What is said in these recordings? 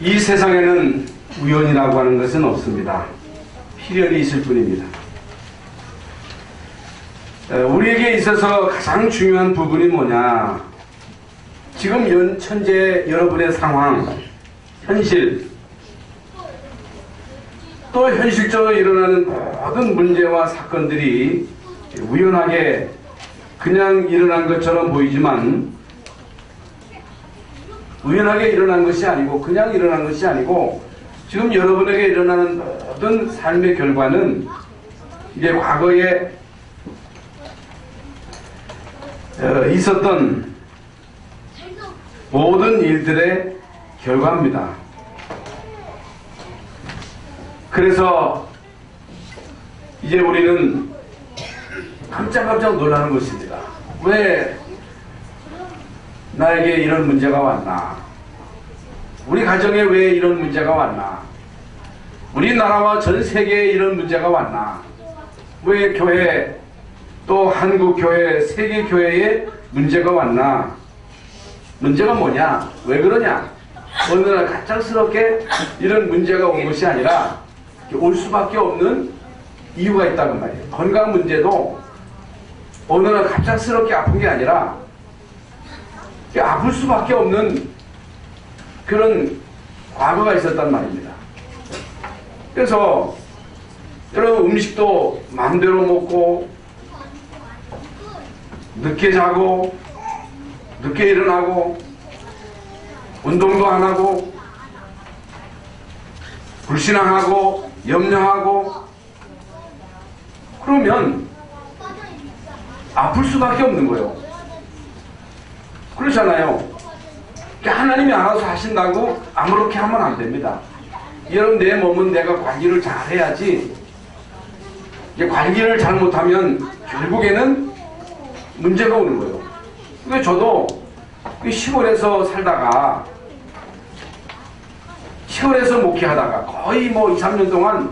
이 세상에는 우연이라고 하는 것은 없습니다. 필연이 있을 뿐입니다. 우리에게 있어서 가장 중요한 부분이 뭐냐? 지금 현재 여러분의 상황, 현실, 또 현실적으로 일어나는 모든 문제와 사건들이 우연하게 그냥 일어난 것처럼 보이지만 우연하게 일어난 것이 아니고 그냥 일어난 것이 아니고 지금 여러분에게 일어나는 모든 삶의 결과는 이제 과거에 있었던 모든 일들의 결과입니다. 그래서 이제 우리는 깜짝깜짝 놀라는 것입니다. 왜 나에게 이런 문제가 왔나? 우리 가정에 왜 이런 문제가 왔나? 우리나라와 전 세계에 이런 문제가 왔나? 왜 교회, 또 한국교회, 세계교회에 문제가 왔나? 문제가 뭐냐? 왜 그러냐? 어느 날 갑작스럽게 이런 문제가 온 것이 아니라 올 수밖에 없는 이유가 있다는 말이에요. 건강 문제도 어느 날 갑작스럽게 아픈 게 아니라 아플 수밖에 없는 그런 과거가 있었단 말입니다. 그래서 여러분 음식도 마음대로 먹고 늦게 자고 늦게 일어나고 운동도 안 하고 불신앙하고 염려하고 그러면 아플 수밖에 없는 거예요. 그렇잖아요. 하나님이 알아서 하신다고 아무렇게 하면 안 됩니다. 여러분 내 몸은 내가 관리를 잘 해야지. 관리를 잘못하면 결국에는 문제가 오는 거예요. 그러니까 저도 시골에서 살다가 시골에서 목회하다가 거의 뭐 2, 3년 동안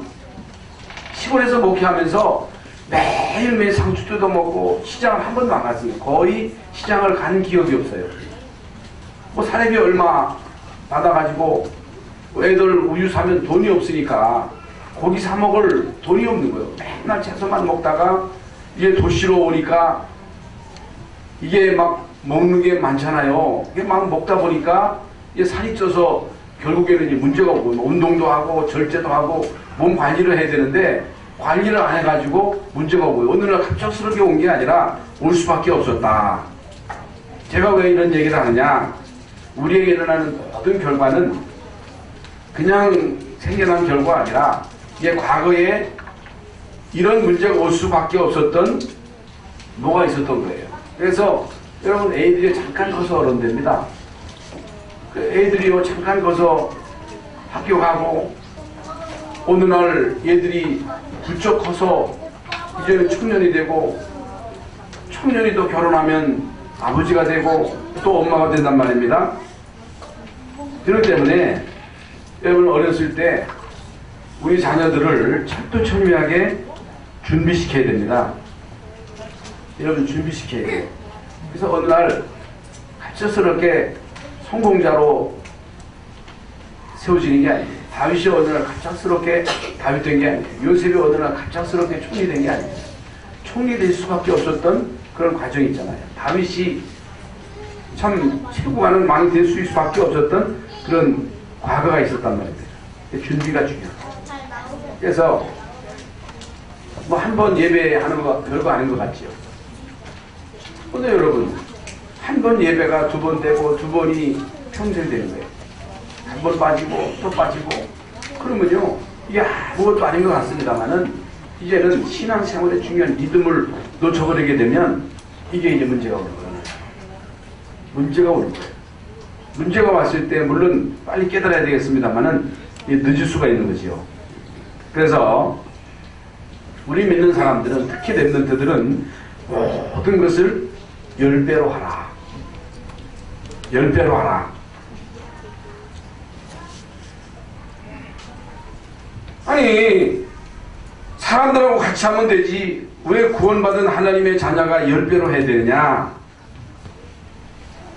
시골에서 목회하면서 매일매일 상추 뜯어먹고 시장을 한 번도 안 갔습니다. 거의 시장을 간 기억이 없어요. 뭐 사례비 얼마 받아가지고 애들 우유 사면 돈이 없으니까 고기 사 먹을 돈이 없는 거예요. 맨날 채소만 먹다가 이제 도시로 오니까 이게 막 먹는 게 많잖아요. 이게 막 먹다 보니까 이게 살이 쪄서 결국에는 이제 문제가 오고 운동도 하고 절제도 하고 몸 관리를 해야 되는데 관리를 안 해가지고 문제가 오고요. 어느 날 갑작스럽게 온 게 아니라 올 수밖에 없었다. 제가 왜 이런 얘기를 하느냐? 우리에게 일어나는 모든 결과는 그냥 생겨난 결과가 아니라 이게 과거에 이런 문제가 올 수밖에 없었던 뭐가 있었던 거예요. 그래서 여러분 애들이 잠깐 커서 어른됩니다. 그 애들이 잠깐 커서 학교 가고 어느 날 얘들이 부쩍 커서 이제는 청년이 되고 청년이 또 결혼하면 아버지가 되고 또 엄마가 된단 말입니다. 그렇기 때문에 여러분 어렸을 때 우리 자녀들을 철두철미하게 준비시켜야 됩니다. 여러분 준비시켜야 돼요. 그래서 어느 날 갑작스럽게 성공자로 세워지는 게 아니에요. 다윗이 어느 날 갑작스럽게 다윗 된 게 아니에요. 요셉이 어느 날 갑작스럽게 총리 된 게 아니에요. 총리 될 수밖에 없었던 그런 과정이 있잖아요. 다윗이 참 최고가는 왕이 될 수밖에 없었던 그런 과거가 있었단 말입니다. 준비가 중요해요. 그래서 뭐 한 번 예배하는 거 별거 아닌 것 같지요. 근데 여러분 한 번 예배가 두 번 되고 두 번이 평생 되는 거예요. 한 번 빠지고 또 빠지고 그러면요 이게 아무것도 아닌 것 같습니다만은 이제는 신앙생활의 중요한 리듬을 놓쳐버리게 되면 이게 이제 문제가 오는 거예요. 문제가 오는 거예요. 문제가 왔을 때 물론 빨리 깨달아야 되겠습니다만은 늦을 수가 있는 거지요. 그래서 우리 믿는 사람들은 특히 랩런트들은 모든 것을 10배로 하라. 10배로 하라. 아니 사람들하고 같이 하면 되지 왜 구원받은 하나님의 자녀가 10배로 해야 되느냐?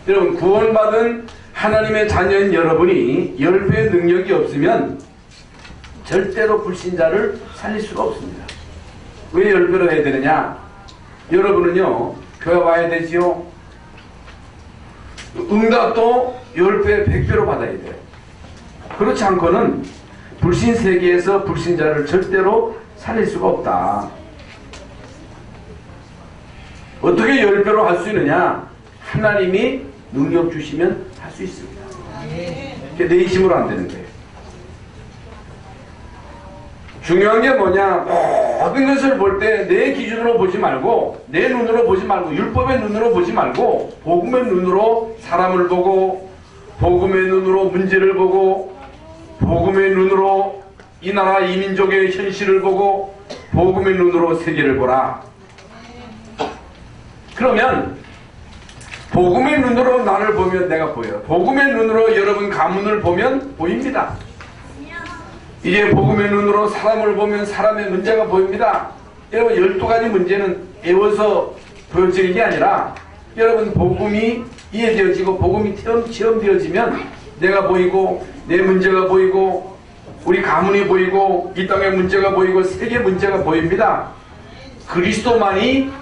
여러분 구원받은 하나님의 자녀인 여러분이 열배의 능력이 없으면 절대로 불신자를 살릴 수가 없습니다. 왜 열배로 해야 되느냐? 여러분은요, 교회 와야 되지요. 응답도 10배, 100배로 받아야 돼요. 그렇지 않고는 불신 세계에서 불신자를 절대로 살릴 수가 없다. 어떻게 10배로 할 수 있느냐? 하나님이 능력 주시면 할 수 있습니다. 그게 내 힘으로 안 되는 거예요. 중요한 게 뭐냐? 모든 것을 볼 때 내 기준으로 보지 말고, 내 눈으로 보지 말고, 율법의 눈으로 보지 말고, 복음의 눈으로 사람을 보고, 복음의 눈으로 문제를 보고, 복음의 눈으로 이 나라 이 민족의 현실을 보고, 복음의 눈으로 세계를 보라. 그러면 복음의 눈으로 나를 보면 내가 보여요. 복음의 눈으로 여러분 가문을 보면 보입니다. 이제 복음의 눈으로 사람을 보면 사람의 문제가 보입니다. 여러분 12가지 문제는 애워서 보여지는 게 아니라 여러분 복음이 이해되어지고 복음이 체험되어지면 내가 보이고 내 문제가 보이고 우리 가문이 보이고 이 땅의 문제가 보이고 세계 문제가 보입니다. 그리스도만이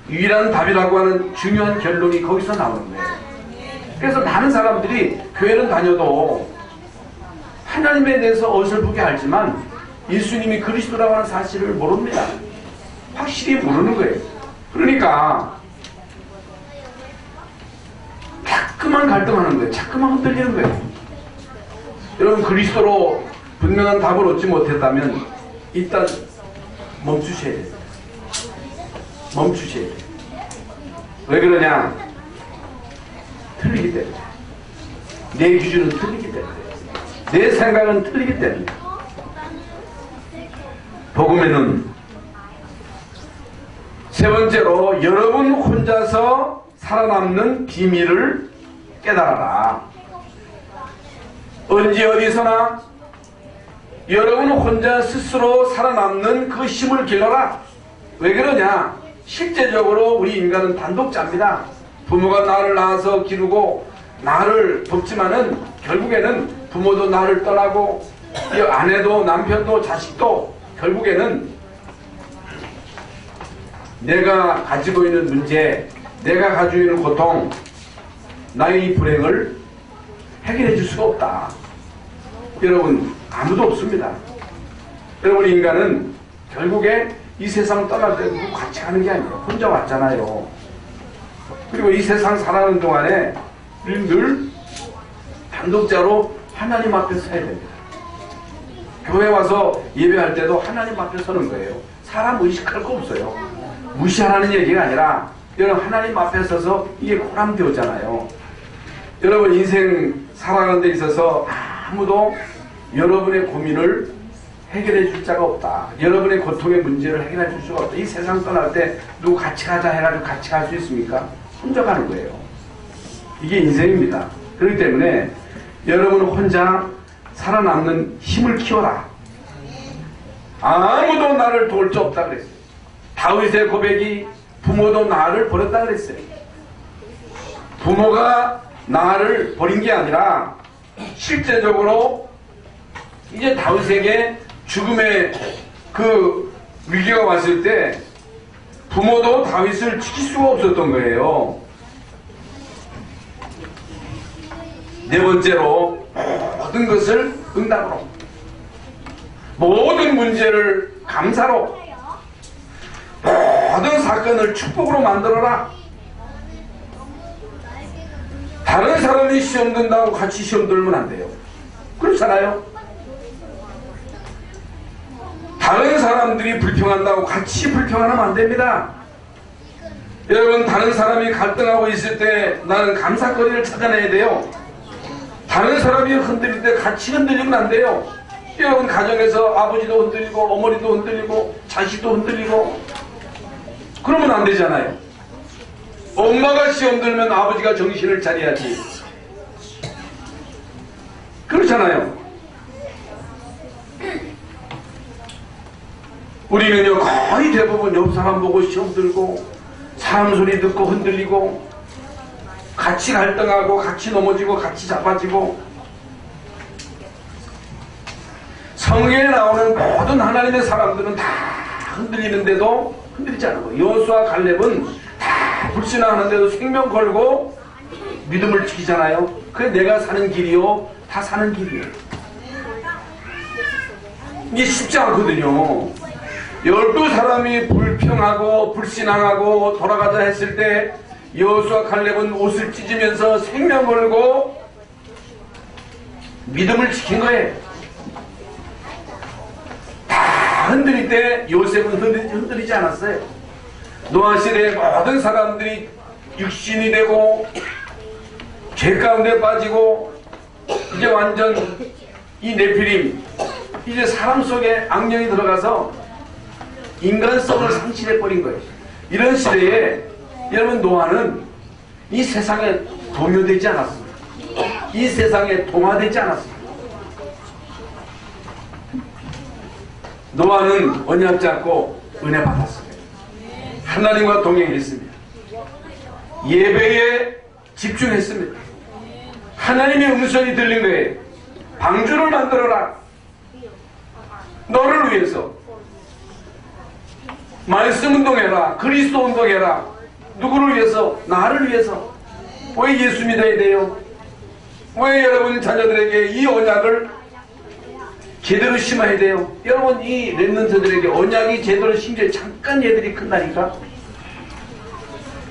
유일한 답이라고 하는 중요한 결론이 거기서 나오는 거예요. 그래서 많은 사람들이 교회는 다녀도 하나님에 대해서 어설프게 알지만 예수님이 그리스도라고 하는 사실을 모릅니다. 확실히 모르는 거예요. 그러니까 자꾸만 갈등하는 거예요. 자꾸만 흔들리는 거예요. 여러분 그리스도로 분명한 답을 얻지 못했다면 일단 멈추셔야 돼요. 멈추셔야 돼요. 왜 그러냐? 틀리기 때문에. 내 기준은 틀리기 때문에. 내 생각은 틀리기 때문에. 복음의 눈. 세 번째로 여러분 혼자서 살아남는 비밀을 깨달아라. 언제 어디서나 여러분 혼자 스스로 살아남는 그 힘을 길러라. 왜 그러냐? 실제적으로 우리 인간은 단독자입니다. 부모가 나를 낳아서 기르고 나를 돕지만은 결국에는 부모도 나를 떠나고 아내도 남편도 자식도 결국에는 내가 가지고 있는 문제, 내가 가지고 있는 고통, 나의 이 불행을 해결해 줄 수가 없다. 여러분 아무도 없습니다. 여러분 인간은 결국에 이 세상 떠날 때 누구 같이 가는 게 아니에요. 혼자 왔잖아요. 그리고 이 세상 살아가는 동안에 늘 단독자로 하나님 앞에 서야 됩니다. 교회 와서 예배할 때도 하나님 앞에 서는 거예요. 사람 의식할 거 없어요. 무시하라는 얘기가 아니라 여러분 하나님 앞에 서서 이게 고람되었잖아요. 여러분 인생 살아가는 데 있어서 아무도 여러분의 고민을 해결해 줄 자가 없다. 여러분의 고통의 문제를 해결해 줄 수가 없다. 이 세상 떠날 때 누구 같이 가자 해가지고 같이 갈 수 있습니까? 혼자 가는 거예요. 이게 인생입니다. 그렇기 때문에 여러분 혼자 살아남는 힘을 키워라. 아무도 나를 도울 수 없다 그랬어요. 다윗의 고백이 부모도 나를 버렸다 그랬어요. 부모가 나를 버린 게 아니라 실제적으로 이제 다윗에게 죽음의 그 위기가 왔을 때 부모도 다윗을 지킬 수가 없었던 거예요. 네 번째로 모든 것을 응답으로, 모든 문제를 감사로, 모든 사건을 축복으로 만들어라. 다른 사람이 시험 든다고 같이 시험 들면 안 돼요. 그렇잖아요. 다른 사람들이 불평한다고 같이 불평하면 안 됩니다. 여러분 다른 사람이 갈등하고 있을 때 나는 감사거리를 찾아내야 돼요. 다른 사람이 흔들릴 때 같이 흔들리면 안 돼요. 여러분 가정에서 아버지도 흔들리고 어머니도 흔들리고 자식도 흔들리고 그러면 안 되잖아요. 엄마가 시험 들면 아버지가 정신을 차려야지. 그렇잖아요. 우리는요 거의 대부분 옆 사람 보고 시험 들고 사람 소리 듣고 흔들리고 같이 갈등하고 같이 넘어지고 같이 자빠지고 성경에 나오는 모든 하나님의 사람들은 다 흔들리는데도 흔들리지 않고 여호수아 갈렙은 다 불신하는데도 생명 걸고 믿음을 지키잖아요. 그래 내가 사는 길이요 다 사는 길이에요. 이게 쉽지 않거든요. 12사람이 불평하고 불신앙하고 돌아가자 했을 때 여호수아 갈렙은 옷을 찢으면서 생명 걸고 믿음을 지킨 거예요. 다 흔들릴 때 요셉은 흔들리지 않았어요. 노아 시대의 모든 사람들이 육신이 되고 죄 가운데 빠지고 이제 완전 이 네피림 이제 사람 속에 악령이 들어가서 인간성을 상실해버린 거예요. 이런 시대에 여러분 노아는 이 세상에 동요되지 않았습니다. 이 세상에 동화되지 않았습니다. 노아는 언약 잡고 은혜 받았습니다. 하나님과 동행했습니다. 예배에 집중했습니다. 하나님의 음성이 들린 거예요. 방주를 만들어라. 너를 위해서. 말씀 운동해라. 그리스도 운동해라. 누구를 위해서? 나를 위해서. 왜 예수 믿어야 돼요? 왜 여러분 자녀들에게 이 언약을 제대로 심어야 돼요? 여러분 이 렘넌트들에게 언약이 제대로 심지어 잠깐 얘들이 큰다니까?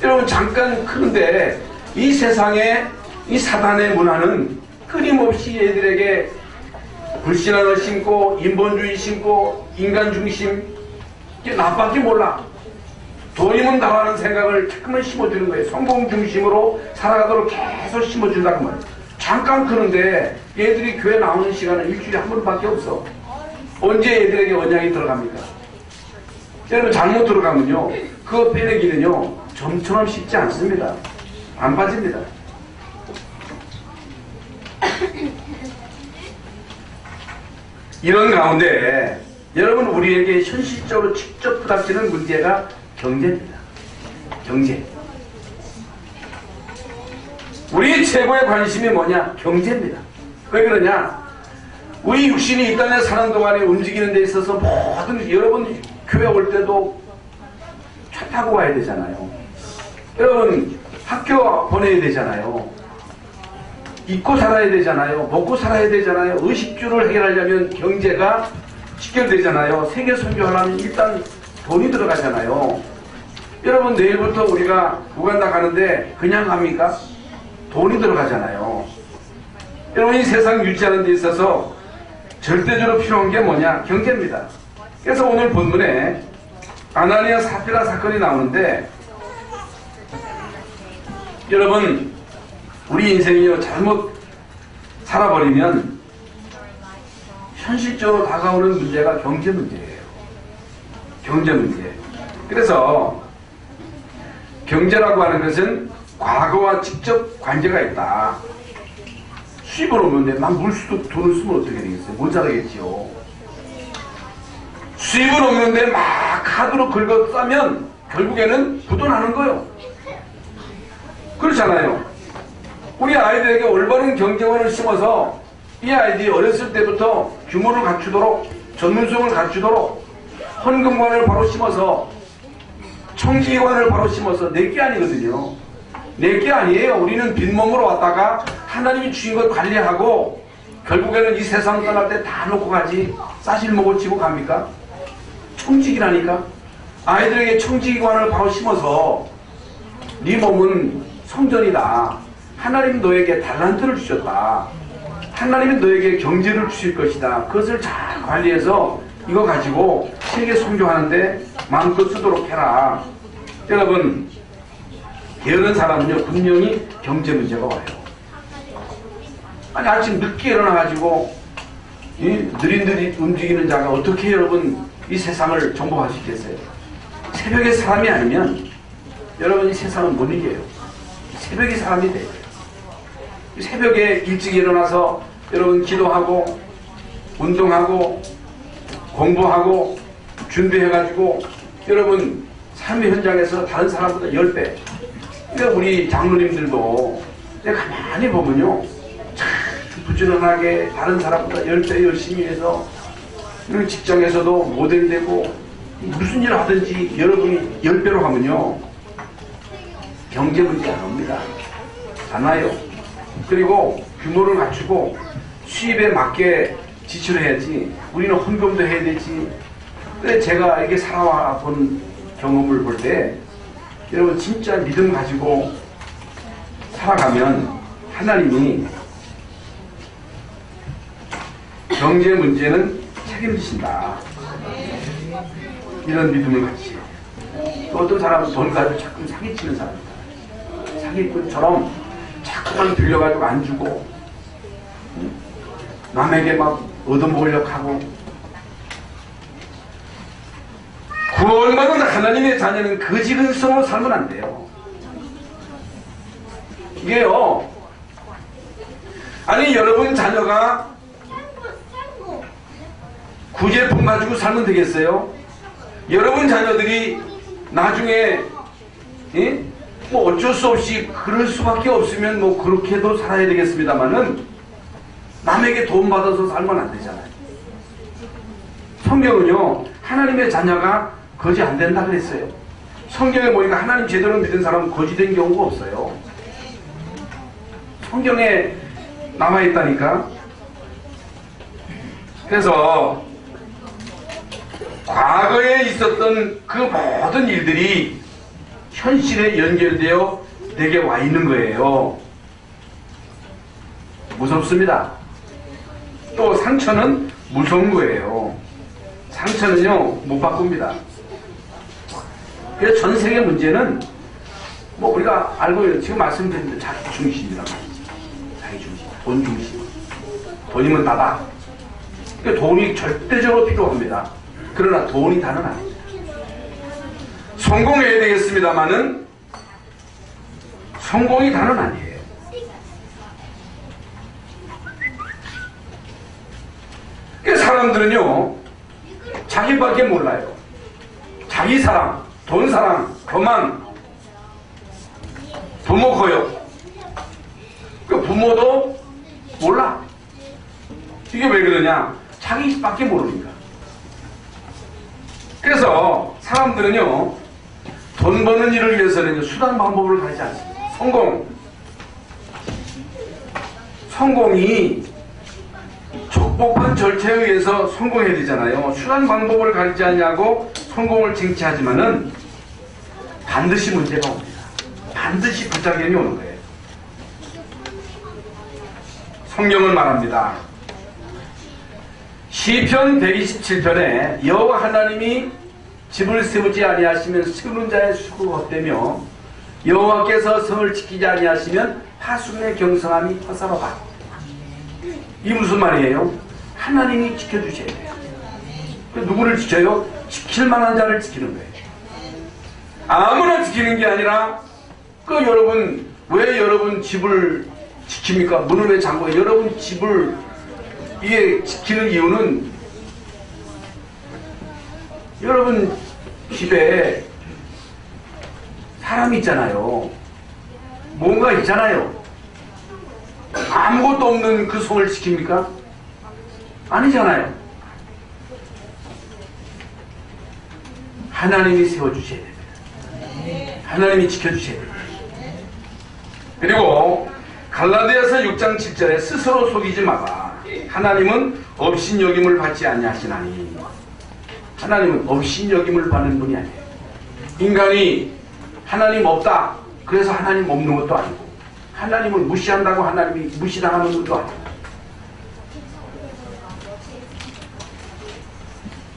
여러분 잠깐 크는데 이 세상에 이 사단의 문화는 끊임없이 얘들에게 불신앙을 심고 인본주의 심고 인간중심 이게 나밖에 몰라. 돈이면 나라는 생각을 자꾸만 심어주는 거예요. 성공중심으로 살아가도록 계속 심어준다고 말이에요. 잠깐 크는데 얘들이 교회 나오는 시간은 일주일에 한 번밖에 없어. 언제 얘들에게 언약이 들어갑니까? 여러분 잘못 들어가면요 그거 빼내기는요 점처럼 쉽지 않습니다. 안 빠집니다. 이런 가운데 여러분 우리에게 현실적으로 직접 부닥치는 문제가 경제입니다. 경제. 우리 최고의 관심이 뭐냐? 경제입니다. 왜 그러냐? 우리 육신이 이 땅에 사는 동안에 움직이는 데 있어서 모든 여러분 교회 올 때도 차 타고 와야 되잖아요. 여러분 학교 보내야 되잖아요. 입고 살아야 되잖아요. 먹고 살아야 되잖아요. 의식주를 해결하려면 경제가 직결되잖아요. 세계 선교하려면 일단 돈이 들어가잖아요. 여러분 내일부터 우리가 우간다 가는데 그냥 갑니까? 돈이 들어가잖아요. 여러분 이 세상 유지하는 데 있어서 절대적으로 필요한 게 뭐냐? 경제입니다. 그래서 오늘 본문에 아나니아 사피라 사건이 나오는데 여러분 우리 인생이요 잘못 살아버리면 현실적으로 다가오는 문제가 경제 문제예요. 경제 문제. 그래서 경제라고 하는 것은 과거와 직접 관계가 있다. 수입을 오는데 난 물수도 돈을 쓰면 어떻게 되겠어요? 못 자라겠지요. 수입을 오는데 막 카드로 긁어 싸면 결국에는 부도나는 거예요. 그렇잖아요. 우리 아이들에게 올바른 경제관을 심어서 이 아이들이 어렸을 때부터 규모를 갖추도록 전문성을 갖추도록 헌금관을 바로 심어서 청지기관을 바로 심어서 내게 아니거든요. 내게 아니에요. 우리는 빈몸으로 왔다가 하나님이 주신 것 관리하고 결국에는 이 세상 떠날 때 다 놓고 가지. 싸실목을 지고 갑니까? 청지기라니까. 아이들에게 청지기관을 바로 심어서 네 몸은 성전이다. 하나님 너에게 달란트를 주셨다. 하나님이 너에게 경제를 주실 것이다. 그것을 잘 관리해서 이거 가지고 세계 선교하는데 마음껏 쓰도록 해라. 여러분 게으른 사람은요 분명히 경제 문제가 와요. 아니 아침 늦게 일어나가지고 느릿느릿 움직이는 자가 어떻게 여러분 이 세상을 정복할 수 있겠어요? 새벽에 사람이 아니면 여러분 이 세상은 못 이겨요. 새벽에 사람이 돼요. 새벽에 일찍 일어나서 여러분 기도하고 운동하고 공부하고 준비해가지고 여러분 삶의 현장에서 다른 사람보다 10배 그러니까 우리 장로님들도 가만히 보면요, 참 부지런하게 다른 사람보다 10배 열심히 해서 직장에서도 모델되고 무슨 일을 하든지 여러분이 10배로 하면요 경제 문제 안 옵니다. 안 와요. 그리고 규모를 갖추고 수입에 맞게 지출을 해야지. 우리는 헌금도 해야 되지. 근데 제가 이렇게 살아와 본 경험을 볼 때 여러분 진짜 믿음 가지고 살아가면 하나님이 경제 문제는 책임지신다. 이런 믿음을 가지세요. 또 어떤 사람은 돈 가지고 자꾸 사기치는 사람입니다. 사기꾼처럼 자꾸만 빌려가지고 안 주고 남에게 막 얻어먹으려고 하고. 구원받은 하나님의 자녀는 거지근성으로 살면 안 돼요. 이게요, 아니 여러분 자녀가 구제품 가지고 살면 되겠어요? 여러분 자녀들이 나중에 뭐 어쩔 수 없이 그럴 수밖에 없으면 뭐 그렇게도 살아야 되겠습니다만은 남에게 도움 받아서 살면 안 되잖아요. 성경은요 하나님의 자녀가 거지 안 된다 그랬어요. 성경에 보니까 하나님 제대로 믿은 사람은 거지 된 경우가 없어요. 성경에 나와 있다니까. 그래서 과거에 있었던 그 모든 일들이 현실에 연결되어 내게 와 있는 거예요. 무섭습니다. 또 상처는 무서운 거예요. 상처는요 못 바꿉니다. 그래서 전 세계 문제는 뭐 우리가 알고 있는 지금 말씀드린 자기 중심이란 말이지. 자기 중심, 돈 중심. 돈이면 다다. 그러니까 돈이 절대적으로 필요합니다. 그러나 돈이 다는 아닙니다. 성공해야 되겠습니다만은 성공이 다는 아니에요. 그러니까 사람들은요 자기밖에 몰라요. 자기 사랑, 돈 사랑, 교만, 부모 고요. 그 부모도 몰라. 이게 왜 그러냐? 자기밖에 모르니까. 그래서 사람들은요 돈 버는 일을 위해서는 수단 방법을 가리지 않습니다. 성공이 적법한 절차에 의해서 성공해야 되잖아요. 수단 방법을 가리지 않냐고 성공을 쟁취하지만은 반드시 문제가 옵니다. 반드시 부작용이 오는 거예요. 성경은 말합니다. 시편 127편에 여호와 하나님이 집을 세우지 아니하시면 세우는 자의 수고가 헛되며 여호와께서 성을 지키지 아니하시면 파수꾼의 경성함이 허사로다. 이 무슨 말이에요? 하나님이 지켜주셔야 돼요. 누구를 지켜요? 지킬 만한 자를 지키는 거예요. 아무나 지키는 게 아니라 여러분 왜 여러분 집을 지킵니까? 문을 왜 잠궈요? 여러분 집을 이게 지키는 이유는 여러분 집에 사람이 있잖아요. 뭔가 있잖아요. 아무것도 없는 그 성을 지킵니까? 아니잖아요. 하나님이 세워주셔야 됩니다. 하나님이 지켜주셔야 됩니다. 그리고 갈라디아서 6장 7절에 스스로 속이지 마라. 하나님은 업신여김을 받지 아니하시나니. 하나님은 업신여김을 받는 분이 아니에요. 인간이 하나님 없다 그래서 하나님 없는 것도 아니고, 하나님을 무시한다고 하나님이 무시당하는 것도 아니고,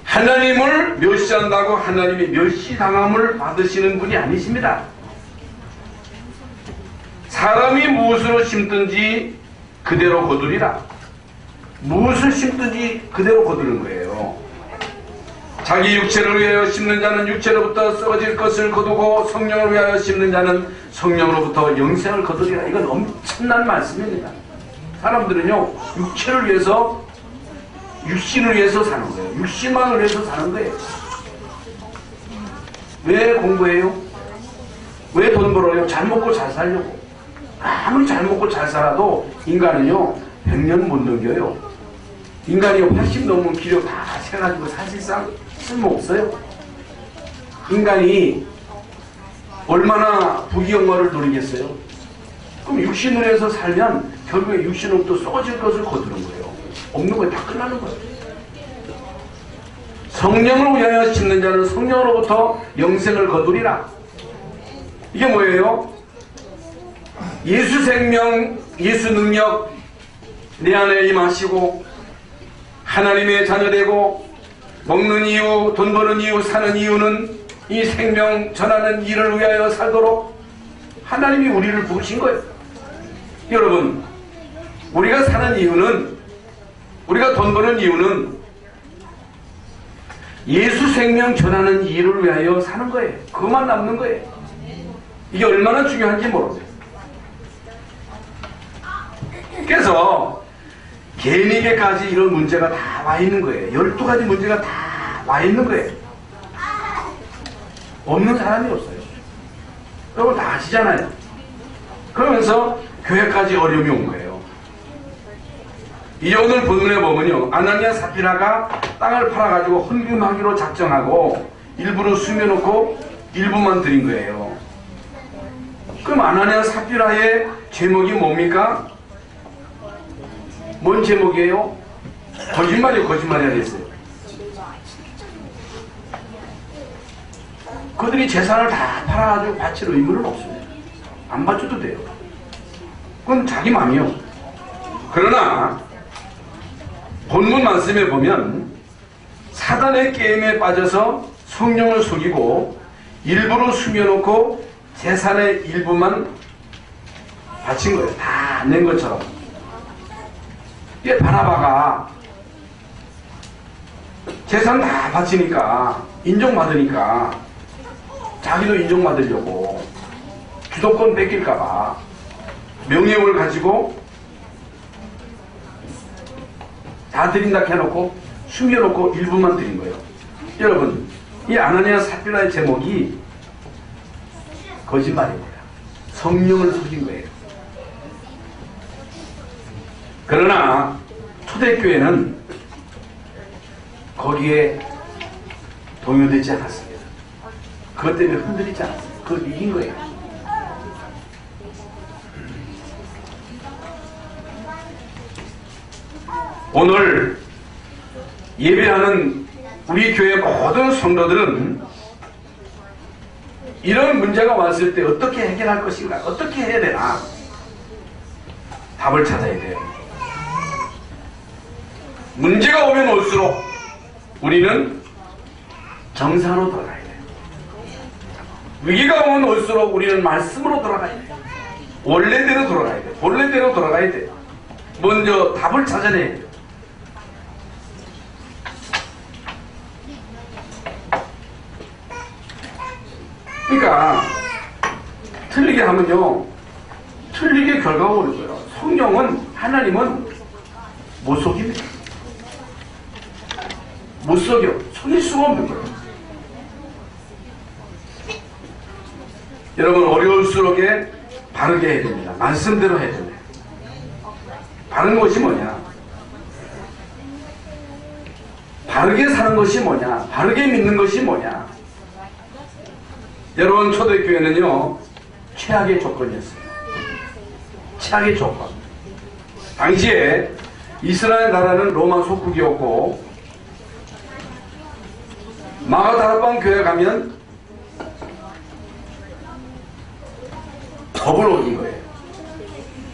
하나님을 멸시한다고 하나님이 멸시당함을 받으시는 분이 아니십니다. 사람이 무엇으로 심든지 그대로 거두리라. 무엇을 심든지 그대로 거두는 거예요. 자기 육체를 위하여 심는 자는 육체로부터 썩어질 것을 거두고 성령을 위하여 심는 자는 성령으로부터 영생을 거두리라. 이건 엄청난 말씀입니다. 사람들은요 육체를 위해서, 육신을 위해서 사는 거예요. 육신만을 위해서 사는 거예요. 왜 공부해요? 왜 돈 벌어요? 잘 먹고 잘 살려고. 아무리 잘 먹고 잘 살아도 인간은요 100년 못 넘겨요. 인간이 80 넘은 기력 다 세가지고 사실상 쓸모없어요. 인간이 얼마나 부귀영화를 누리겠어요? 그럼 육신으로 해서 살면 결국에 육신은 또 썩어질 것을 거두는 거예요. 없는 거에 다 끝나는 거예요. 성령을 위하여 짓는 자는 성령으로부터 영생을 거두리라. 이게 뭐예요? 예수 생명, 예수 능력 내 안에 임하시고 하나님의 자녀되고 먹는 이유, 돈 버는 이유, 사는 이유는 이 생명 전하는 일을 위하여 살도록 하나님이 우리를 부르신 거예요. 여러분, 우리가 사는 이유는, 우리가 돈 버는 이유는 예수 생명 전하는 일을 위하여 사는 거예요. 그것만 남는 거예요. 이게 얼마나 중요한지 모르세요. 그래서 개인에게까지 이런 문제가 다 와 있는 거예요. 12가지 문제가 다 와 있는 거예요. 없는 사람이 없어요. 여러분 다 아시잖아요. 그러면서 교회까지 어려움이 온 거예요. 이 오늘 본문에 보면요, 아나니아 삽비라가 땅을 팔아가지고 헌금하기로 작정하고 일부를 숨겨놓고 일부만 드린 거예요. 그럼 아나니아 삽비라의 제목이 뭡니까? 뭔 제목이에요? 거짓말이요. 거짓말이 아니었어요. 그들이 재산을 다 팔아가지고 바칠 의무는 없습니다. 안 바쳐도 돼요. 그건 자기 마음이요. 그러나 본문 말씀에 보면 사단의 게임에 빠져서 성령을 속이고 일부러 숨겨놓고 재산의 일부만 바친 거예요. 다 낸 것처럼. 이게 바나바가 재산 다 바치니까 인정받으니까 자기도 인정받으려고 주도권 뺏길까봐 명예욕을 가지고 다 드린다 해놓고 숨겨놓고 일부만 드린 거예요. 여러분, 이 아나니아 삽비라의 제목이 거짓말입니다. 성령을 속인 거예요. 그러나 초대교회는 거기에 동요되지 않았습니다. 그것 때문에 흔들리지 않았어요. 그걸 이긴 거예요. 오늘 예배하는 우리 교회 모든 성도들은 이런 문제가 왔을 때 어떻게 해결할 것인가, 어떻게 해야 되나 답을 찾아야 돼요. 문제가 오면 올수록 우리는 정상으로 돌아가야 돼요. 위기가 오면 올수록 우리는 말씀으로 돌아가야 돼요. 원래대로 돌아가야 돼요. 본래대로 돌아가야 돼요. 먼저 답을 찾아내야 돼요. 그러니까 틀리게 하면요, 틀리게 결과가 오는 거예요. 성령은, 하나님은 못 속입니다. 못 속여. 속일 수가 없는 거예요. 여러분, 어려울수록에 바르게 해야 됩니다. 말씀대로 해야 됩니다. 바른 것이 뭐냐? 바르게 사는 것이 뭐냐? 바르게 믿는 것이 뭐냐? 여러분, 초대교회는요 최악의 조건이었어요. 최악의 조건. 당시에 이스라엘 나라는 로마 속국이었고 마가다락방 교회 가면 법을 어긴 거예요.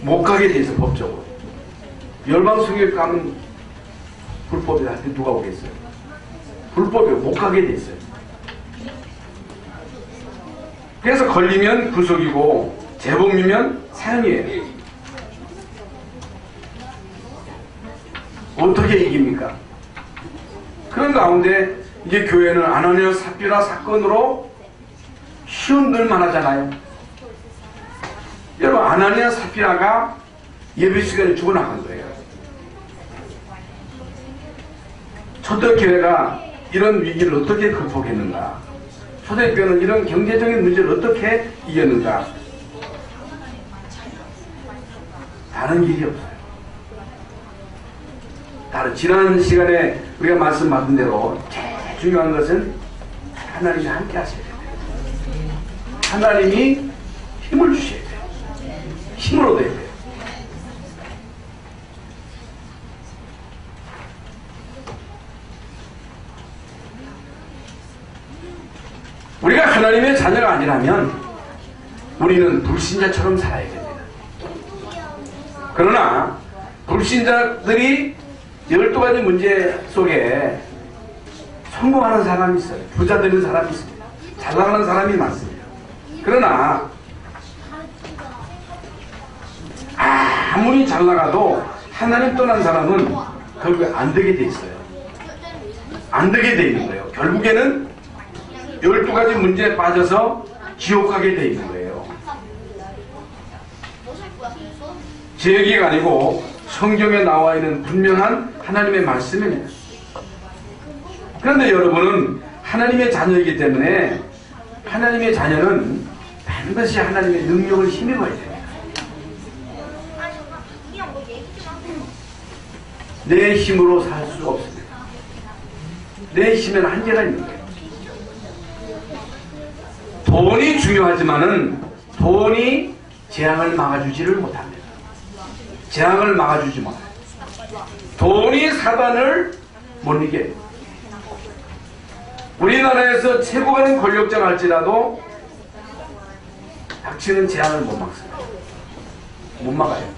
못 가게 돼 있어, 법적으로. 열방성교회 가면 불법이다. 누가 오겠어요? 불법이요. 못 가게 돼 있어요. 그래서 걸리면 구속이고 재범이면 사형이에요. 어떻게 이깁니까? 그런 가운데 이제 교회는 아나니아 삽비라 사건으로 시험들만 하잖아요. 여러분, 아나니아 삽비라가 예배 시간에 죽어나간 거예요. 초대교회가 이런 위기를 어떻게 극복했는가? 초대교회는 이런 경제적인 문제를 어떻게 이겼는가? 다른 길이 없어요. 지난 시간에 우리가 말씀받은 대로 제일 중요한 것은 하나님이 함께 하셔야 돼요. 하나님이 힘을 주셔야 돼요. 힘을 얻어야 돼요. 우리가 하나님의 자녀가 아니라면 우리는 불신자처럼 살아야 됩니다. 그러나 불신자들이 12가지 문제 속에 성공하는 사람이 있어요. 부자 되는 사람이 있습니다. 잘 나가는 사람이 많습니다. 그러나 아무리 잘 나가도 하나님 떠난 사람은 결국에 안 되게 돼 있어요. 안 되게 돼 있는 거예요. 결국에는 12가지 문제에 빠져서 지옥 가게 돼 있는 거예요. 제 얘기가 아니고 성경에 나와 있는 분명한 하나님의 말씀입니다. 그런데 여러분은 하나님의 자녀이기 때문에 하나님의 자녀는 반드시 하나님의 능력을 힘입어야 됩니다. 내 힘으로 살 수가 없습니다. 내 힘에는 한계가 있는 거예요. 돈이 중요하지만은 돈이 재앙을 막아주지를 못합니다. 재앙을 막아주지 못해요. 돈이 사단을 못 이겨요. 우리나라에서 최고 가는 권력자가 할지라도 닥치는 재앙을 못 막습니다. 못 막아요.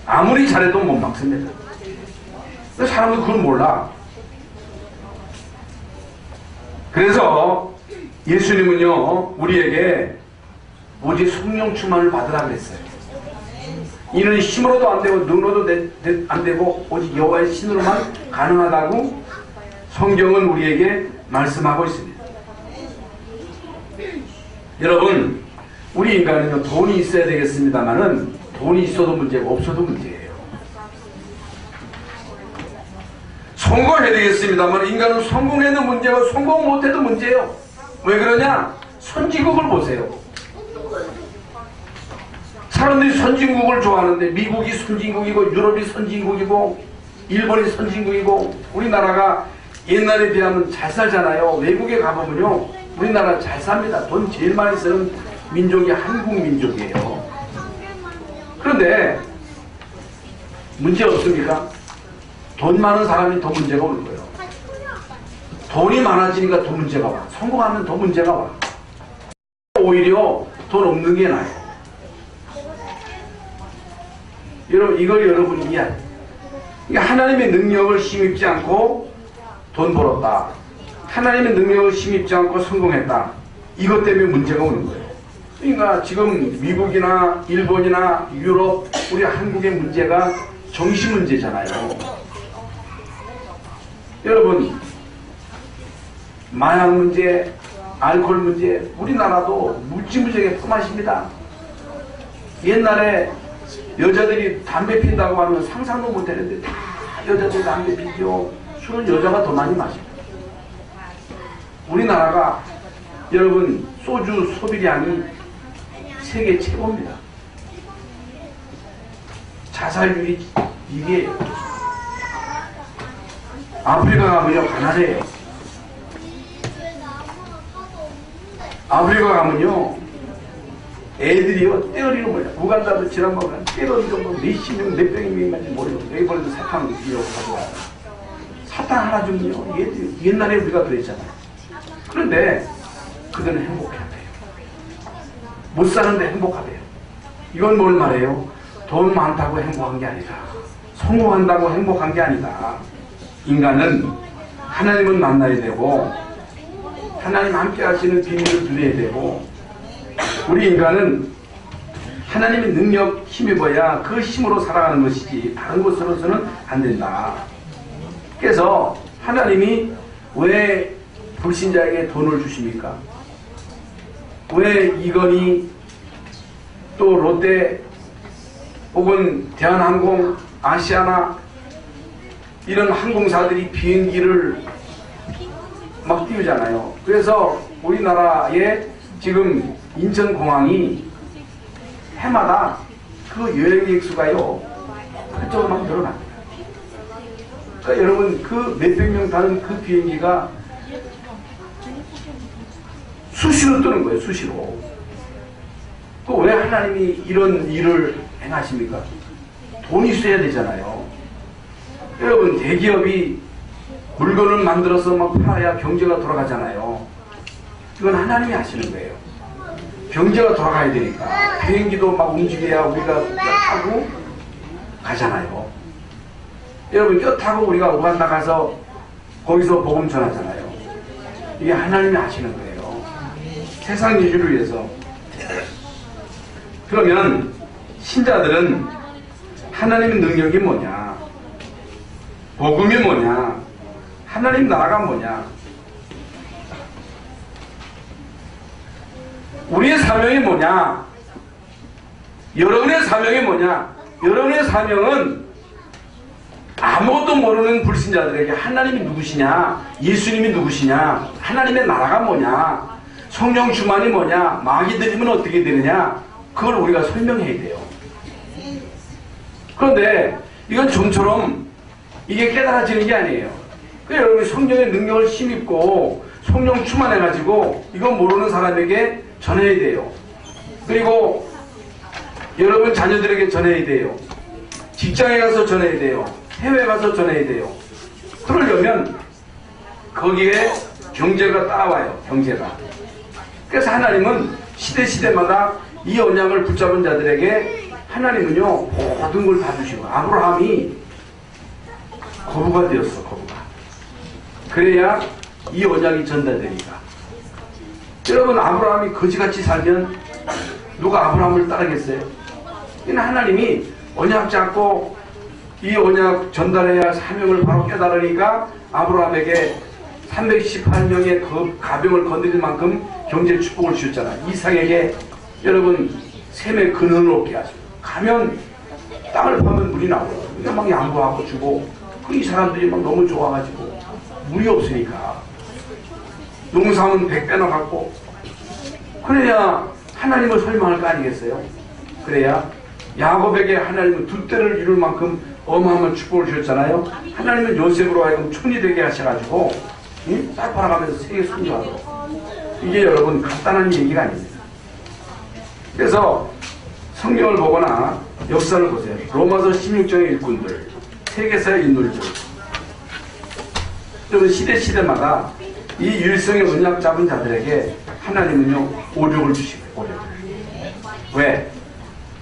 아무리 잘해도 못 막습니다. 사람은 그걸 몰라. 그래서 예수님은요 우리에게 오직 성령 충만을 받으라 그랬어요. 이는 힘으로도 안 되고 눈으로도 안 되고 오직 여호와의 신으로만 가능하다고 성경은 우리에게 말씀하고 있습니다. 여러분 우리 인간은요 돈이 있어야 되겠습니다만은 돈이 있어도 문제고 없어도 문제예요. 성공해야 되겠습니다만 인간은 성공해도 문제고 성공 못해도 문제예요. 왜 그러냐? 선진국을 보세요. 사람들이 선진국을 좋아하는데 미국이 선진국이고 유럽이 선진국이고 일본이 선진국이고 우리나라가 옛날에 비하면 잘 살잖아요. 외국에 가보면요 우리나라 잘 삽니다. 돈 제일 많이 쓰는 민족이 한국 민족이에요. 그런데 문제 없습니까? 돈 많은 사람이 더 문제가 오는 거예요. 돈이 많아지니까 더 문제가 와. 성공하면 더 문제가 와. 오히려 돈 없는 게 나아요. 여러분 이걸 여러분이 이해해요. 그러니까 하나님의 능력을 힘입지 않고 돈 벌었다. 하나님의 능력을 힘입지 않고 성공했다. 이것 때문에 문제가 오는 거예요. 그러니까 지금 미국이나 일본이나 유럽 우리 한국의 문제가 정시 문제잖아요. 여러분 마약 문제, 알코올 문제 우리나라도 무지무지하게 품앗입니다. 옛날에 여자들이 담배 핀다고 하면 상상도 못했는데 다 여자들이 담배 피죠. 술은 여자가 더 많이 마십니다. 우리나라가 여러분 소주 소비량이 세계 최고입니다. 자살률이 이게 아프리카 가면요 가난해요. 아프리카 가면요 애들이요 떼어리는 거예요. 우간다도 지난번에 떼어리는 거 몇십 명 몇 병이 명인지 모르겠어요. 여기 보내서 사탕 이러고 가져와요. 사탕 하나 주면요 얘들 옛날에 우리가 그랬잖아요. 그런데 그들은 행복해하대요. 못 사는데 행복하대요. 이건 뭘 말해요? 돈 많다고 행복한 게 아니다. 성공한다고 행복한 게 아니다. 인간은 하나님은 만나야 되고 하나님 함께 하시는 비밀을 누려야 되고 우리 인간은 하나님의 능력 힘입어야 그 힘으로 살아가는 것이지 다른 것으로서는 안 된다. 그래서 하나님이 왜 불신자에게 돈을 주십니까? 왜 이건희 또 롯데 혹은 대한항공, 아시아나 이런 항공사들이 비행기를 막 띄우잖아요. 그래서 우리나라의 지금 인천공항이 해마다 그 여행객 수가요, 그쪽으로 막 늘어납니다. 그러니까 여러분, 그 몇백 명 타는 그 비행기가 수시로 뜨는 거예요, 수시로. 그 왜 하나님이 이런 일을 행하십니까? 돈이 있어야 되잖아요. 여러분, 대기업이 물건을 만들어서 막 팔아야 경제가 돌아가잖아요. 이건 하나님이 하시는 거예요. 경제가 돌아가야 되니까 비행기도 막 움직여야 우리가 타고 가잖아요. 여러분, 뼈 타고 우리가 우간다 가서 거기서 복음 전하잖아요. 이게 하나님이 하시는 거예요. 세상 이주를 위해서. 그러면 신자들은 하나님의 능력이 뭐냐, 복음이 뭐냐, 하나님 나라가 뭐냐, 우리의 사명이 뭐냐, 여러분의 사명이 뭐냐. 여러분의 사명은 아무것도 모르는 불신자들에게 하나님이 누구시냐, 예수님이 누구시냐, 하나님의 나라가 뭐냐, 성령 충만이 뭐냐, 마귀 들이면 어떻게 되느냐, 그걸 우리가 설명해야 돼요. 그런데 이건 좀처럼 이게 깨달아지는 게 아니에요. 그래서 여러분이 성령의 능력을 힘입고 성령 충만해가지고 이거 모르는 사람에게 전해야 돼요. 그리고 여러분 자녀들에게 전해야 돼요. 직장에 가서 전해야 돼요. 해외에 가서 전해야 돼요. 그러려면 거기에 경제가 따라와요. 경제가. 그래서 하나님은 시대마다 이 언약을 붙잡은 자들에게 하나님은요, 모든 걸 다 주시고, 아브라함이 거부가 되었어. 거부가. 그래야 이 언약이 전달되니까. 여러분, 아브라함이 거지같이 살면 누가 아브라함을 따르겠어요? 이는 하나님이 언약 잡고 이 언약 전달해야 할 사명을 바로 깨달으니까 아브라함에게 318명의 그 가병을 건드릴 만큼 경제 축복을 주셨잖아요. 이삭에게 여러분 샘의 근원을 얻게 하시고, 가면 땅을 파면 물이 나오고, 그러니까 막 양보하고 주고, 이 사람들이 막 너무 좋아가지고 물이 없으니까 농사는 100배나 갖고, 그래야 하나님을 설명할 거 아니겠어요? 그래야 야곱에게 하나님은 두 때를 이룰 만큼 어마어마한 축복을 주셨잖아요. 하나님은 요셉으로 하여금 촌이 되게 하셔가지고 쌀 팔아가면서 세계 순교하도록. 이게 여러분 간단한 얘기가 아닙니다. 그래서 성경을 보거나 역사를 보세요. 로마서 16장의 일꾼들, 세계사의 인물들, 여러분 시대마다 이 일성의 언약 잡은 자들에게 하나님은요 오력을 주시고요. 오력을. 왜?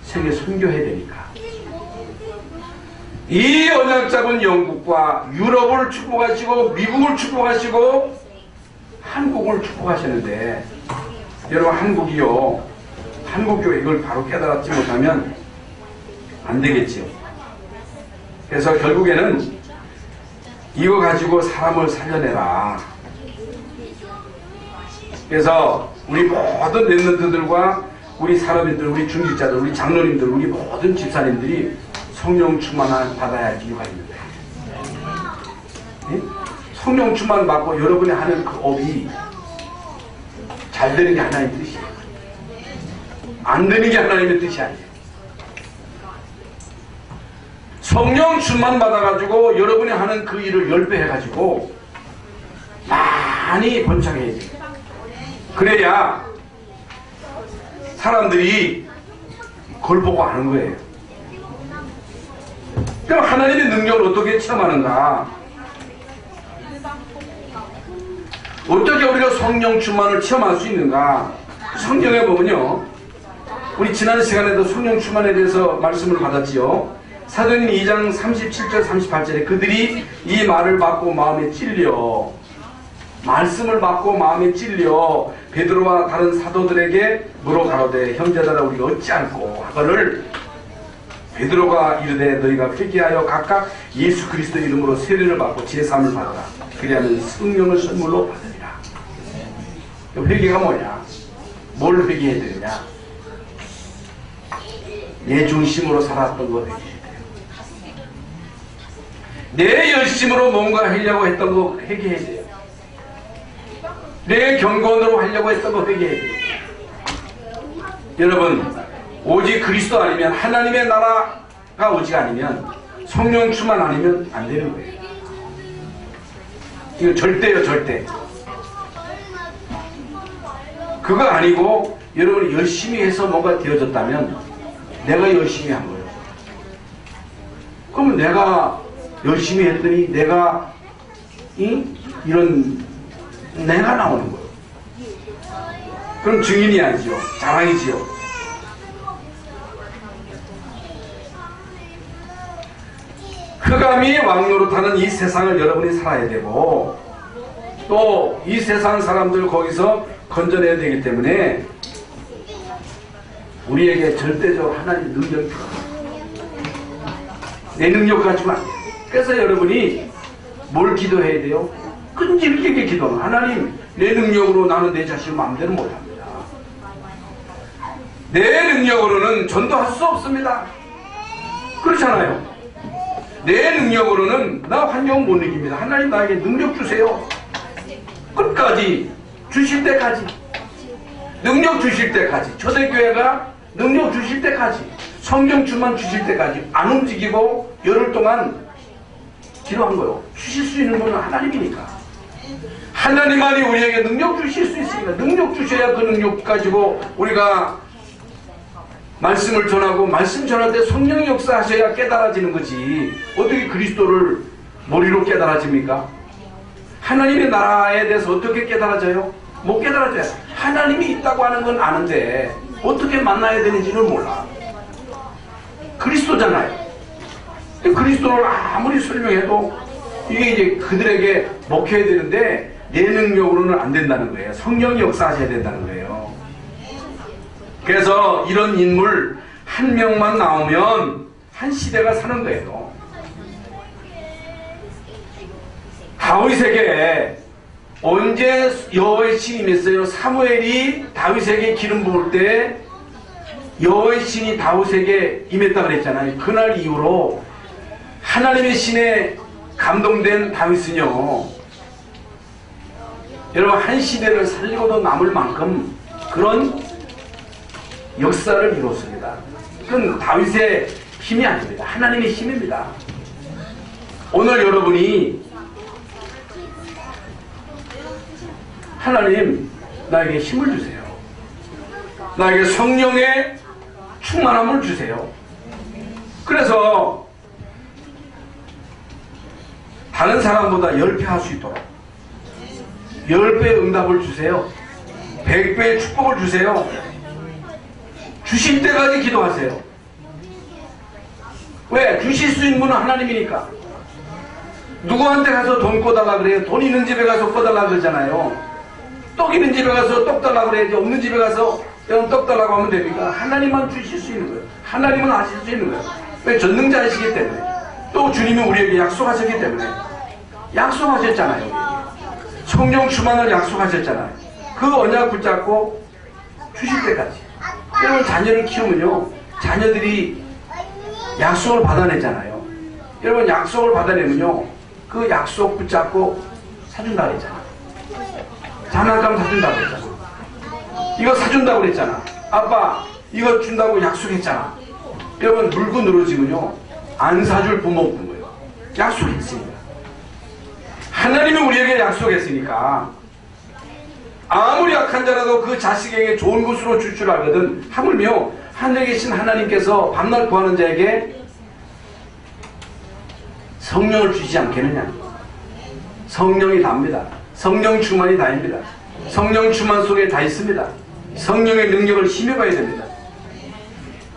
세계 선교해야 되니까. 이 언약 잡은 영국과 유럽을 축복하시고 미국을 축복하시고 한국을 축복하시는데, 여러분 한국이요, 한국교회 이걸 바로 깨달았지 못하면 안 되겠지요. 그래서 결국에는 이거 가지고 사람을 살려내라. 그래서 우리 모든 렘넌트들과 우리 사람인들, 우리 중직자들, 우리 장로님들, 우리 모든 집사님들이 성령 충만을 받아야 할 이유가 있는데, 네? 성령 충만 받고 여러분이 하는 그 업이 잘 되는 게 하나님의 뜻이에요. 안 되는 게 하나님의 뜻이 아니에요. 성령 충만 받아가지고 여러분이 하는 그 일을 10배 해가지고 많이 번창해야 돼요. 그래야 사람들이 그걸 보고 아는 거예요. 그럼 하나님의 능력을 어떻게 체험하는가? 어떻게 우리가 성령 충만을 체험할 수 있는가? 성경에 보면요, 우리 지난 시간에도 성령 충만에 대해서 말씀을 받았지요. 사도행전 2장 37절 38절에 그들이 이 말을 받고 마음에 찔려, 말씀을 받고 마음에 찔려 베드로와 다른 사도들에게 물어 가로되 형제들아 우리가 어찌 않고 하거늘 베드로가 이르되 너희가 회개하여 각각 예수 그리스도 이름으로 세례를 받고 제사함을 받아라. 그리하면 성령을 선물로 받으리라. 회개가 뭐냐? 뭘 회개해야 되느냐? 내 중심으로 살았던 거 회개해야 돼요. 내 열심으로 뭔가 하려고 했던 거 회개해야 돼요. 내 경건으로 하려고 했던 거 회개해야 돼요. 여러분, 오직 그리스도 아니면, 하나님의 나라가 오직 아니면, 성령 충만 아니면 안 되는 거예요. 이거 절대요, 절대. 그거 아니고 여러분이 열심히 해서 뭔가 되어졌다면 내가 열심히 한 거예요. 그러면 내가 열심히 했더니 내가 이런 내가 나오는 거예요. 그럼 증인이 아니죠. 자랑이지요. 흑암이 왕노릇하는 이 세상을 여러분이 살아야 되고, 또 이 세상 사람들 거기서 건져내야 되기 때문에 우리에게 절대적으로 하나님의 능력이 필요합니다. 내 능력 가지고 안 돼요. 그래서 여러분이 뭘 기도해야 돼요? 끈질기게 기도하면, 하나님, 내 능력으로 나는 내 자신을 마음대로 못합니다. 내 능력으로는 전도할 수 없습니다. 그렇잖아요. 내 능력으로는 나 환경 못 이깁니다. 하나님 나에게 능력 주세요. 끝까지 주실 때까지, 능력 주실 때까지, 초대교회가 능력 주실 때까지, 성령 충만 주실 때까지 안 움직이고 열흘 동안 기도한 거예요. 주실 수 있는 분은 하나님이니까. 하나님만이 우리에게 능력 주실 수 있으니까, 능력 주셔야 그 능력 가지고 우리가 말씀을 전하고, 말씀 전할 때 성령 역사하셔야 깨달아지는 거지. 어떻게 그리스도를 머리로 깨달아집니까? 하나님의 나라에 대해서 어떻게 깨달아져요? 못 깨달아져요. 하나님이 있다고 하는 건 아는데 어떻게 만나야 되는지는 몰라. 그리스도잖아요. 그리스도를 아무리 설명해도 이게 이제 그들에게 먹혀야 되는데 내 능력으로는 안 된다는 거예요. 성령이 역사하셔야 된다는 거예요. 그래서 이런 인물 한 명만 나오면 한 시대가 사는 거예요. 다윗에게 언제 여호와의 신이 임했어요? 사무엘이 다윗에게 기름 부을 때 여호와의 신이 다윗에게 임했다 그랬잖아요. 그날 이후로 하나님의 신에 감동된 다윗은요, 여러분, 한 시대를 살리고도 남을 만큼 그런 역사를 이뤘습니다. 그건 다윗의 힘이 아닙니다. 하나님의 힘입니다. 오늘 여러분이 하나님 나에게 힘을 주세요. 나에게 성령의 충만함을 주세요. 그래서 다른 사람보다 10배 할 수 있도록 10배의 응답을 주세요. 100배의 축복을 주세요. 주실 때까지 기도하세요. 왜? 주실 수 있는 분은 하나님이니까. 누구한테 가서 돈 꿔달라 그래요? 돈 있는 집에 가서 꿔달라 그러잖아요. 떡 있는 집에 가서 떡 달라고 그래야지. 없는 집에 가서 떡 달라고 하면 됩니까? 하나님만 주실 수 있는 거예요. 하나님은 하실 수 있는 거예요. 왜? 전능자이시기 때문에. 또 주님이 우리에게 약속하셨기 때문에. 약속하셨잖아요. 성령 충만을 약속하셨잖아요. 그 언약 붙잡고 주실 때까지. 여러분, 자녀를 키우면요, 자녀들이 약속을 받아내잖아요. 여러분, 약속을 받아내면요, 그 약속 붙잡고 사준다 그랬잖아. 장난감 사준다고 그랬잖아. 이거 사준다고 그랬잖아. 아빠 이거 준다고 약속했잖아. 여러분, 물고 늘어지면요 안 사줄 부모 없는 거예요. 약속했으니까. 하나님이 우리에게 약속했으니까 아무리 약한 자라도 그 자식에게 좋은 것으로 줄 줄 알거든. 하물며 하늘에 계신 하나님께서 밤낮 구하는 자에게 성령을 주지 않겠느냐. 성령이 답니다. 성령 충만이 다입니다. 성령 충만 속에 다 있습니다. 성령의 능력을 힘입어야 됩니다.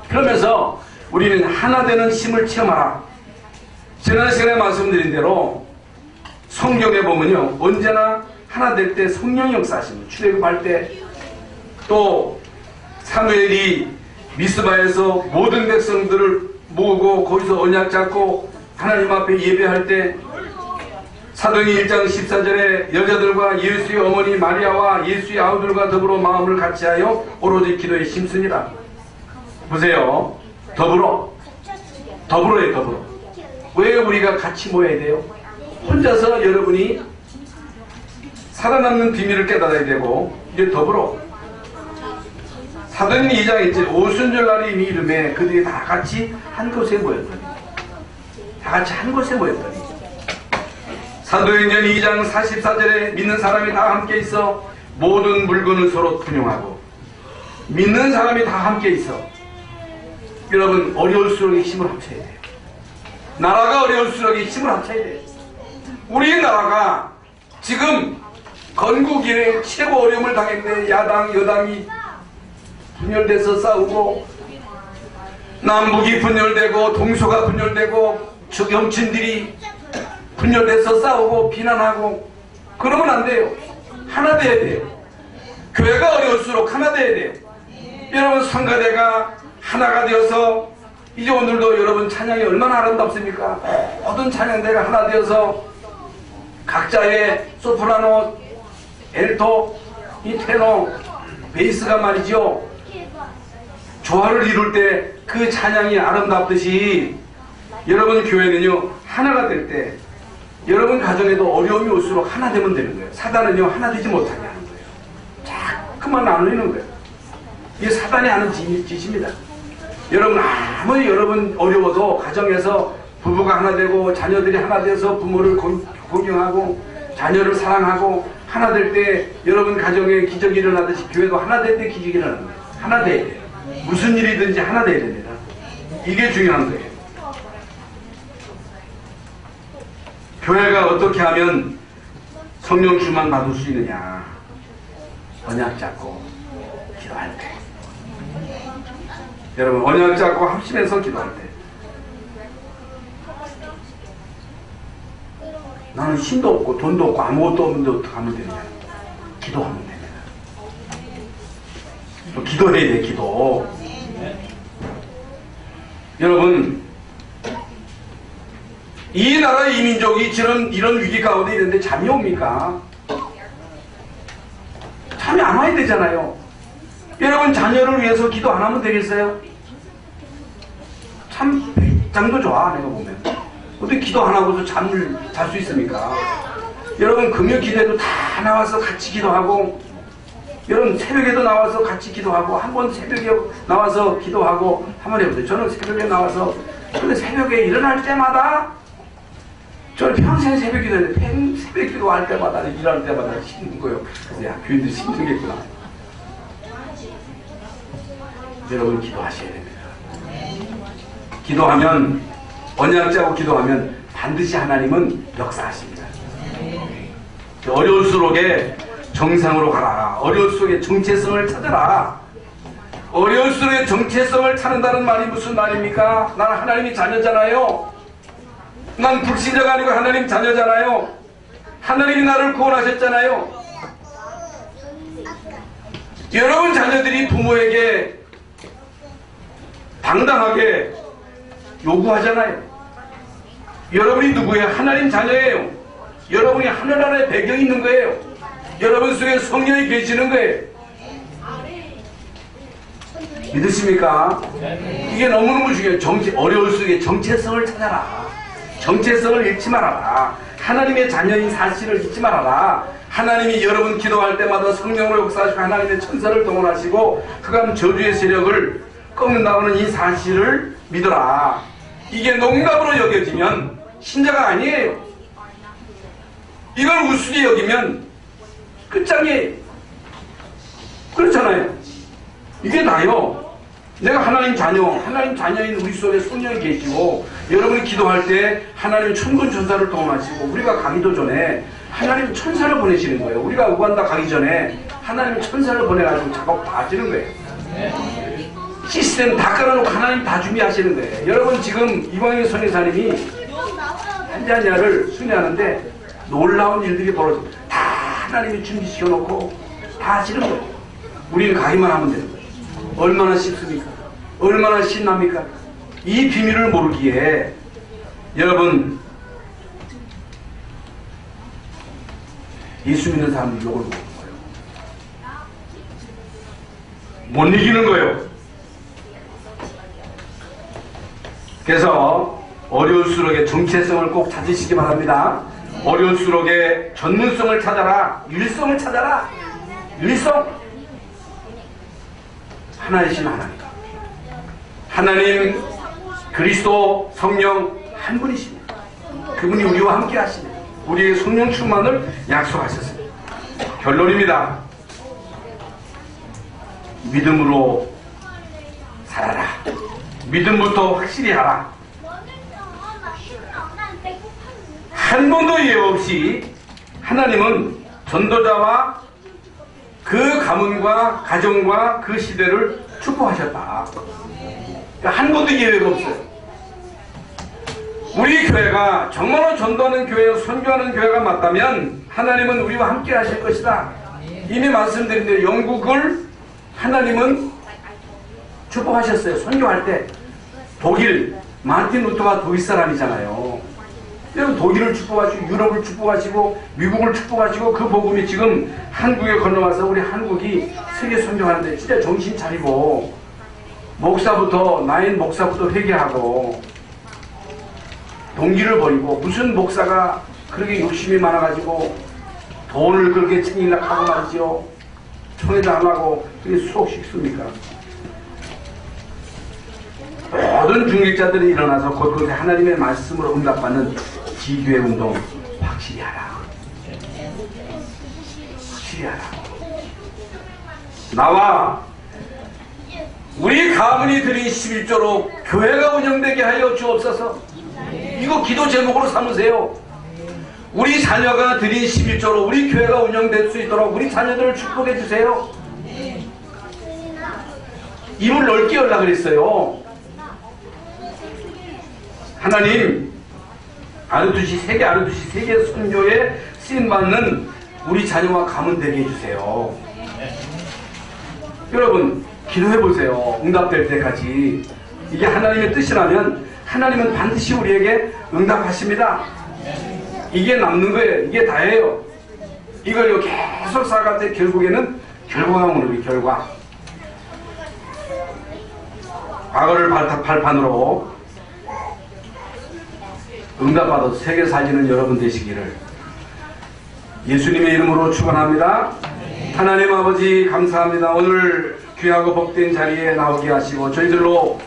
그러면서 우리는 하나 되는 힘을 체험하라. 지난 시간에 말씀드린 대로 성경에 보면요, 언제나 하나 될 때 성령 역사하십니다. 출애굽할 때, 또 사무엘이 미스바에서 모든 백성들을 모으고 거기서 언약 잡고 하나님 앞에 예배할 때, 사도행전 1장 14절에 여자들과 예수의 어머니 마리아와 예수의 아우들과 더불어 마음을 같이하여 오로지 기도에 힘쓰니라. 보세요. 더불어요. 더불어. 왜 우리가 같이 모여야 돼요? 혼자서 여러분이 살아남는 비밀을 깨달아야 되고, 이제 더불어 사도행전 2장에 있지, 오순절날이 이미 이름에 그들이 다 같이 한 곳에 모였더니, 다 같이 한 곳에 모였더니, 사도행전 2장 44절에 믿는 사람이 다 함께 있어 모든 물건을 서로 분용하고, 믿는 사람이 다 함께 있어. 여러분, 어려울수록 힘을 합쳐야 돼요. 나라가 어려울수록 힘을 합쳐야 돼요. 우리 나라가 지금 건국 이래 최고 어려움을 당했는데, 야당 여당이 분열돼서 싸우고, 남북이 분열되고 동서가 분열되고 정치인들이 분열돼서 싸우고 비난하고, 그러면 안 돼요. 하나 돼야 돼요. 교회가 어려울수록 하나 돼야 돼요. 여러분, 성가대가 하나가 되어서, 이제 오늘도 여러분 찬양이 얼마나 아름답습니까? 모든 찬양대가 하나 되어서 각자의 소프라노, 엘토, 이 테너, 베이스가 말이죠, 조화를 이룰 때 그 찬양이 아름답듯이, 여러분 교회는요 하나가 될 때, 여러분 가정에도 어려움이 올수록 하나 되면 되는 거예요. 사단은요 하나 되지 못하게 하는 거예요. 자꾸만 나누는 거예요. 이게 사단이 하는 짓입니다. 여러분, 아무리 여러분 어려워도 가정에서 부부가 하나 되고 자녀들이 하나 돼서 부모를 공경하고 자녀를 사랑하고 하나 될 때, 여러분 가정에 기적이 일어나듯이 교회도 하나 될 때 기적이 일어나는 거예요. 하나 돼야 돼요. 무슨 일이든지 하나 돼야 됩니다. 이게 중요한 거예요. 교회가 어떻게 하면 성령 충만 받을 수 있느냐? 언약 잡고 기도할 때. 여러분, 언약 잡고 합심해서 기도할 때. 나는 힘도 없고 돈도 없고 아무것도 없는데 어떻게 하면 되느냐? 기도하면 됩니다. 또 기도해야 돼, 기도. 여러분, 이 나라 이 민족이 이런 위기 가운데 있는데 잠이 옵니까? 잠이 안 와야 되잖아요. 여러분, 자녀를 위해서 기도 안 하면 되겠어요? 참 배짱도 좋아, 내가 보면. 어떻게 기도 안 하고서 잠을 잘 수 있습니까? 여러분, 금요 기도에도 다 나와서 같이 기도하고, 여러분 새벽에도 나와서 같이 기도하고, 한 번 새벽에 나와서 기도하고, 한번 해보세요. 저는 새벽에 나와서, 근데 새벽에 일어날 때마다, 저는 평생 새벽 기도했는데, 새벽 기도할 때마다, 일할 때마다 힘든 거예요. 그래서 야, 교인들이 힘들겠구나. 여러분, 기도하셔야 됩니다. 기도하면, 언약자고 기도하면 반드시 하나님은 역사하십니다. 어려울수록에 정상으로 가라. 어려울수록에 정체성을 찾아라. 어려울수록에 정체성을 찾는다는 말이 무슨 말입니까? 나는 하나님의 자녀잖아요. 난 불신자가 아니고 하나님 자녀잖아요. 하나님이 나를 구원하셨잖아요. 여러분 자녀들이 부모에게 당당하게 요구하잖아요. 여러분이 누구예요? 하나님 자녀예요. 여러분이 하늘나라의 배경이 있는 거예요. 여러분 속에 성령이 계시는 거예요. 믿으십니까? 이게 너무너무 중요해요. 어려울 속에 정체성을 찾아라. 정체성을 잃지 말아라. 하나님의 자녀인 사실을 잊지 말아라. 하나님이 여러분 기도할 때마다 성령을 역사하시고 하나님의 천사를 동원하시고 흑암 저주의 세력을 꺾는다고는 이 사실을 믿어라. 이게 농담으로 여겨지면 신자가 아니에요. 이걸 우습게 여기면 끝장이에요. 그렇잖아요. 이게 나요. 내가 하나님 자녀인 우리 속에 성령이 계시고, 여러분이 기도할 때 하나님 천군 천사를 동원하시고, 우리가 가기도 전에 하나님 천사를 보내시는 거예요. 우리가 우간다 가기 전에 하나님 천사를 보내가지고 작업 다 하시는 거예요. 시스템 다 깔아놓고 하나님 다 준비하시는 거예요. 여러분, 지금 이광희 선교사님이 한자냐를 순회하는데 놀라운 일들이 벌어집니다. 다 하나님이 준비시켜놓고 다 하시는 거예요. 우리는 가기만 하면 되는 거예요. 얼마나 쉽습니까? 얼마나 신납니까? 이 비밀을 모르기에 여러분, 예수 믿는 사람은 욕을 먹는 거예요. 못 이기는 거예요. 그래서 어려울수록의 정체성을 꼭 찾으시기 바랍니다. 어려울수록에 전문성을 찾아라. 일성을 찾아라. 일성. 하나이신 하나님. 하나님 그리스도 성령 한 분이십니다. 그분이 우리와 함께 하시네. 우리의 성령 충만을 약속하셨습니다. 결론입니다. 믿음으로 살아라. 믿음부터 확실히 하라. 한 번도 예외 없이 하나님은 전도자와 그 가문과 가정과 그 시대를 축복하셨다. 그러니까 한 번도 예외가 없어요. 우리 교회가 정말로 전도하는 교회, 선교하는 교회가 맞다면 하나님은 우리와 함께 하실 것이다. 이미 말씀드린 대로 영국을 하나님은 축복하셨어요. 선교할 때 독일, 마틴 루터가 독일 사람이잖아요. 여러분 독일을 축복하시고 유럽을 축복하시고 미국을 축복하시고 그 복음이 지금 한국에 건너와서 우리 한국이 세계 선교하는데 진짜 정신 차리고 목사부터 나인 목사부터 회개하고 동기를 버리고 무슨 목사가 그렇게 욕심이 많아가지고 돈을 그렇게 챙기려고 하고 말이죠. 청에다 하려고 그게 수억씩 씁니까? 모든 중직자들이 일어나서 곳곳에 하나님의 말씀으로 응답받는 지교회 운동 확실히 하라. 확실히 하라. 나와 우리 가문이 드린 11조로 교회가 운영되게 하여 주옵소서. 이거 기도 제목으로 삼으세요. 우리 자녀가 드린 11조로 우리 교회가 운영될 수 있도록 우리 자녀들을 축복해 주세요. 입을 넓게 열라 그랬어요. 하나님 아르투시 세계 선교에 쓰임받는 우리 자녀와 가문 되게 해주세요. 여러분 기도해보세요. 응답될 때까지. 이게 하나님의 뜻이라면 하나님은 반드시 우리에게 응답하십니다. 이게 남는 거예요. 이게 다예요. 이걸 계속 살아갈 때 결국에는 결과가 오는 거예요. 결과. 과거를 발판으로 응답받아서 세계 살리는 여러분 되시기를 예수님의 이름으로 축원합니다. 하나님 아버지 감사합니다. 오늘 귀하고 복된 자리에 나오게 하시고 저희들로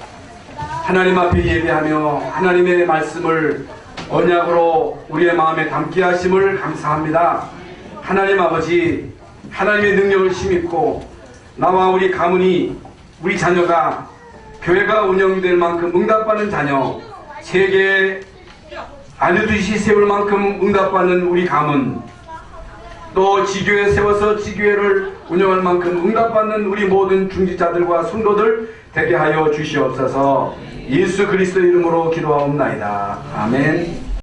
하나님 앞에 예배하며 하나님의 말씀을 언약으로 우리의 마음에 담게 하심을 감사합니다. 하나님 아버지 하나님의 능력을 힘입고 나와 우리 가문이 우리 자녀가 교회가 운영될 만큼 응답받는 자녀 세계에 아르투시 세울 만큼 응답받는 우리 가문 또 지교회 세워서 지교회를 운영할 만큼 응답받는 우리 모든 중직자들과 성도들 되게 하여 주시옵소서. 예수 그리스도 이름으로 기도하옵나이다. 아멘.